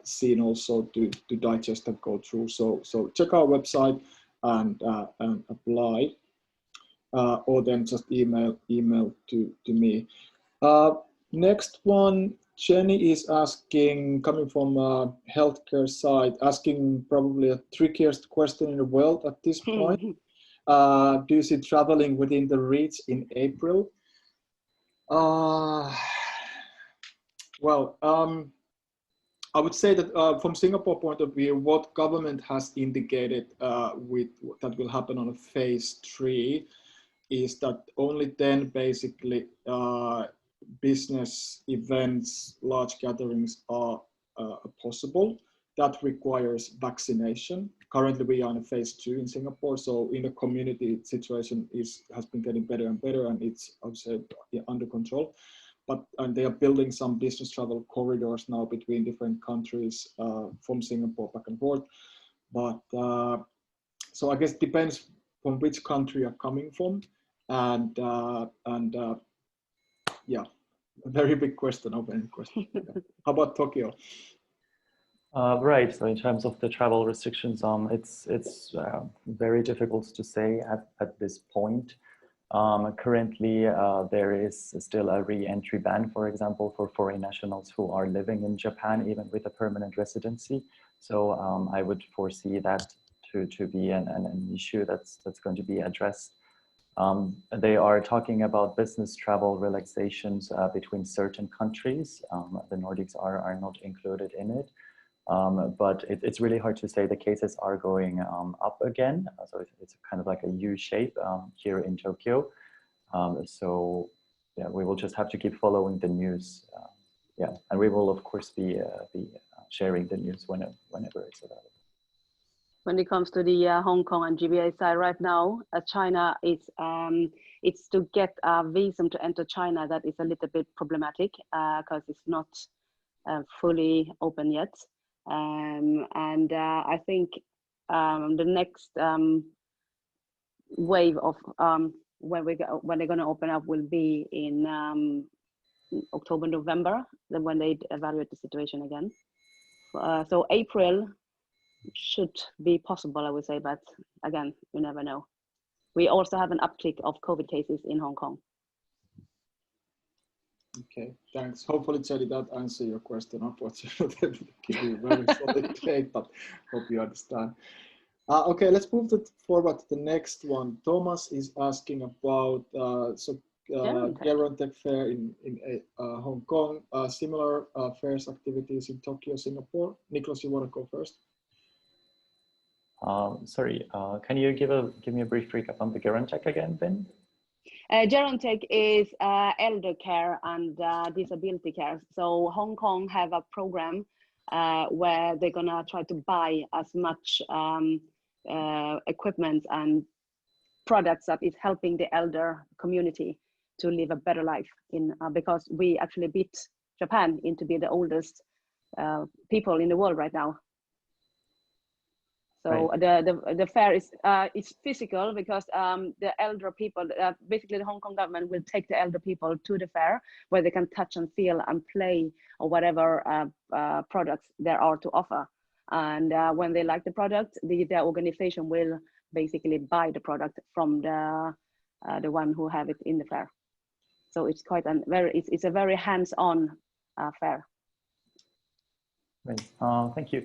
Speaker 1: scene also to digest and go through. So check our website and apply, or then just email to me. Next one, Jenny is asking, coming from healthcare side, asking probably a trickiest question in the world at this point. Do you see traveling within the reach in April? Well, I would say that from Singapore point of view, what government has indicated with that will happen on a phase 3 is that only then basically business events, large gatherings are possible. That requires vaccination. Currently, we are in a phase 2 in Singapore, so in the community situation has been getting better and better, and it's, I would say, under control. And they are building some business travel corridors now between different countries from Singapore back and forth. But so I guess it depends from which country you're coming from, and yeah, a very big question, open question. Yeah. How about Tokyo?
Speaker 3: Right. So in terms of the travel restrictions, it's very difficult to say at this point. Currently, there is still a re-entry ban, for example, for foreign nationals who are living in Japan, even with a permanent residency. So I would foresee that to be an issue that's going to be addressed. They are talking about business travel relaxations between certain countries. The Nordics are not included in it. But it's really hard to say. The cases are going up again. So it's kind of like a U shape here in Tokyo. So yeah, we will just have to keep following the news. Yeah, and we will of course be sharing the news whenever it's available.
Speaker 2: When it comes to the Hong Kong and GBA side right now, China is it's to get a visa to enter China that is a little bit problematic because it's not fully open yet. And I think the next wave of when they're going to open up will be in October, November, then when they evaluate the situation again. So April should be possible, I would say, but again, you never know. We also have an uptick of COVID cases in Hong Kong.
Speaker 1: Okay, thanks. Hopefully, Jenny, that answers your question. Unfortunately, I didn't give you a very solid take, but hope you understand. Okay, let's move forward to the next one. Thomas is asking about Gerontech Fair in Hong Kong, similar fairs activities in Tokyo, Singapore. Niklas, you want to go first?
Speaker 3: Sorry, can you give me a brief recap on the Gerontech again, Binh?
Speaker 2: Gerontech is elder care and disability care. So Hong Kong have a program where they're gonna try to buy as much equipment and products that is helping the elder community to live a better life in because we actually beat Japan into being the oldest people in the world right now. So right. The fair is it's physical because the elder people, basically the Hong Kong government will take the elder people to the fair where they can touch and feel and play or whatever products there are to offer. And when they like the product, their organization will basically buy the product from the one who have it in the fair. So it's quite it's a very hands-on fair.
Speaker 3: Great. Thank you.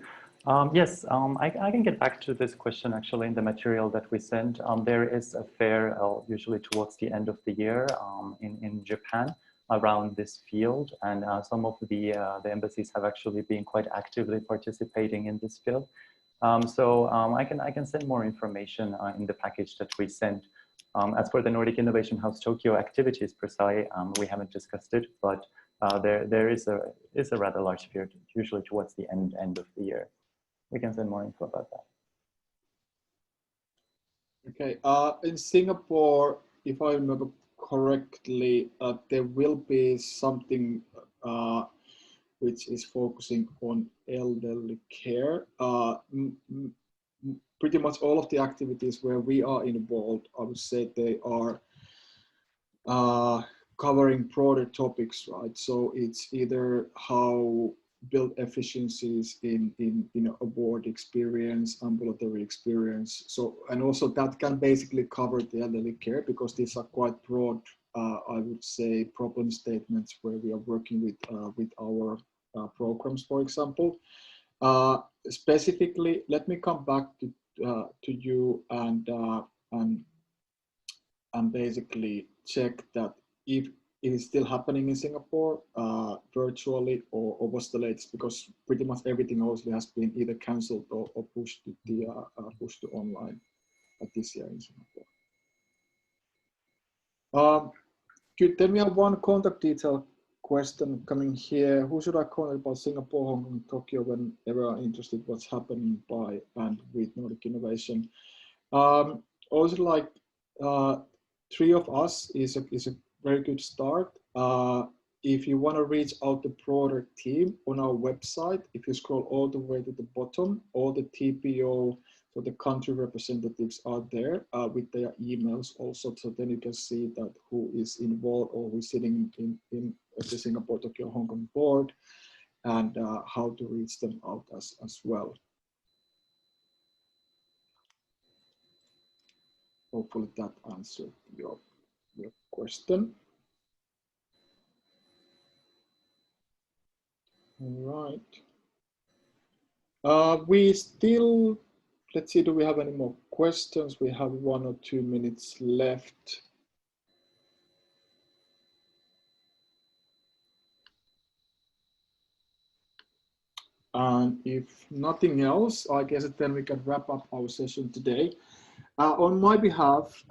Speaker 3: Yes, I can get back to this question actually in the material that we sent. There is a fair usually towards the end of the year in Japan around this field, and some of the embassies have actually been quite actively participating in this field. So I can send more information in the package that we sent. As for the Nordic Innovation House Tokyo activities per se, we haven't discussed it, but there is a rather large fair usually towards the end of the year. We can send more info about that.
Speaker 1: Okay, in Singapore, if I remember correctly, there will be something which is focusing on elderly care. Pretty much all of the activities where we are involved, I would say they are covering broader topics, right? So it's either how build efficiencies in award experience, ambulatory experience. So, and also that can basically cover the elderly care because these are quite broad, I would say, problem statements where we are working with our programs, for example. Specifically, let me come back to you and basically check that if it is still happening in Singapore virtually or what's the latest, because pretty much everything obviously has been either cancelled or pushed to online this year in Singapore. Good, then we have one contact detail question coming here. Who should I contact about Singapore, Hong Kong, Tokyo whenever I'm interested what's happening by and with Nordic Innovation? Also, like 3 of us is a very good start. If you want to reach out the broader team on our website, if you scroll all the way to the bottom, all the TPO, so the country representatives are there with their emails also. So then you can see that who is involved or who's sitting in the Singapore, Tokyo, Hong Kong board, and how to reach them out as well. Hopefully that answered your question. All right. We still, let's see, do we have any more questions? We have 1 or 2 minutes left. And if nothing else, I guess then we can wrap up our session today. On my behalf,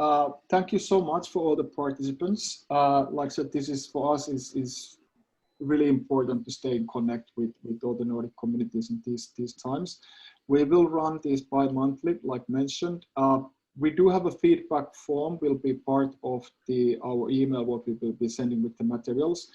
Speaker 1: thank you so much for all the participants. Like I said, this is for us is really important to stay in connect with all the Nordic communities in these times. We will run this bi-monthly, like mentioned. We do have a feedback form, will be part of our email, what we will be sending with the materials.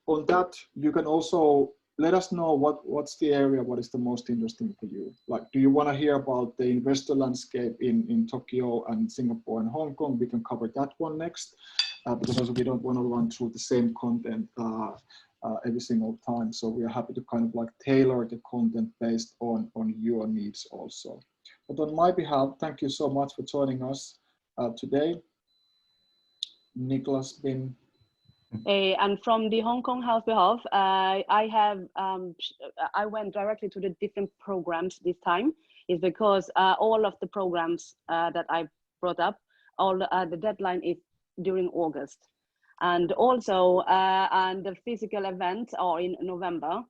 Speaker 1: On that, you can also let us know what's the area, what is the most interesting for you. Like, do you want to hear about the investor landscape in Tokyo and Singapore and Hong Kong? We can cover that one next, because also we don't want to run through the same content every single time. So we are happy to kind of like tailor the content based on your needs also. But on my behalf, thank you so much for joining us today. Niklas, Binh.
Speaker 2: And from the Hong Kong House behalf, I went directly to the different programs this time, is because all of the programs that I brought up, the deadline is during August. And also, and the physical events are in November.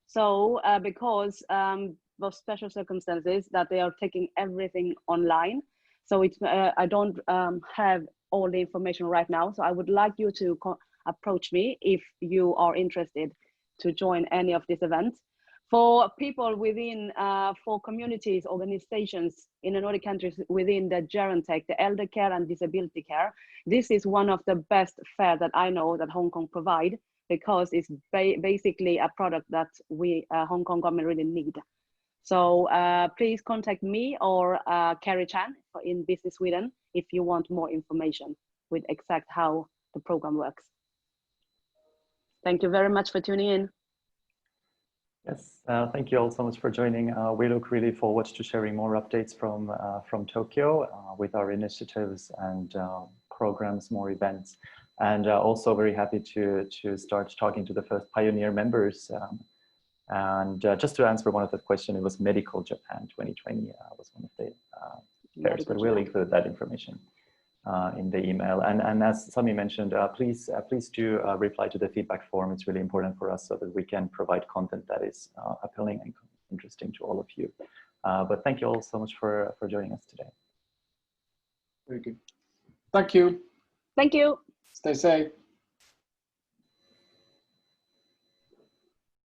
Speaker 2: So because of special circumstances that they are taking everything online. So it's, I don't have all the information right now. So I would like you to approach me if you are interested to join any of these events. for people within, for communities, organizations in the Nordic countries within the gerontech, the elder care and disability care. This is one of the best fair that I know that Hong Kong provide, because it's basically a product that we, Hong Kong government really need. So please contact me or Carrie Chan in Business Sweden if you want more information with exact how the program works. Thank you very much for tuning in.
Speaker 3: Yes, thank you all so much for joining. We look really forward to sharing more updates from Tokyo with our initiatives and programs, more events, and also very happy to start talking to the first pioneer members. And just to answer one of the questions, it was Medical Japan 2020 was one of the fairs, but we'll include that information in the email. And as Sami mentioned, please do reply to the feedback form. It's really important for us so that we can provide content that is appealing and interesting to all of you. But thank you all so much for joining us today.
Speaker 1: Very good. Thank you.
Speaker 2: Thank you.
Speaker 1: Stay safe.